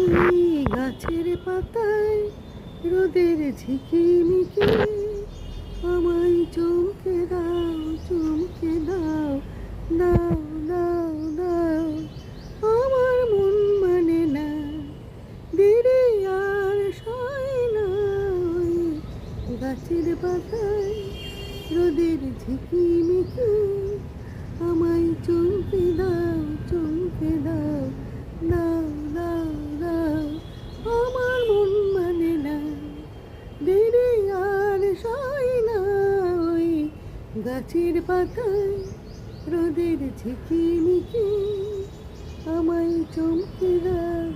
ওই গাছের পাতায় রোদের ঝিকিমিকি আমায় চমকে দাও, চমকে দাও, দাও দাও দাও। আমার মন মানে না, দেরি আর সয় না। ওই গাছের পাতায় রোদের ঝিকিমিকি আমায় চমকে দাও, চমকে দাও, দাও দাও দাও। আমার মন মানে না, দেরি আর সয় না। ওই গাছের পাতায় রোদের ঝিকিমিকি আমায় চমকে দাও।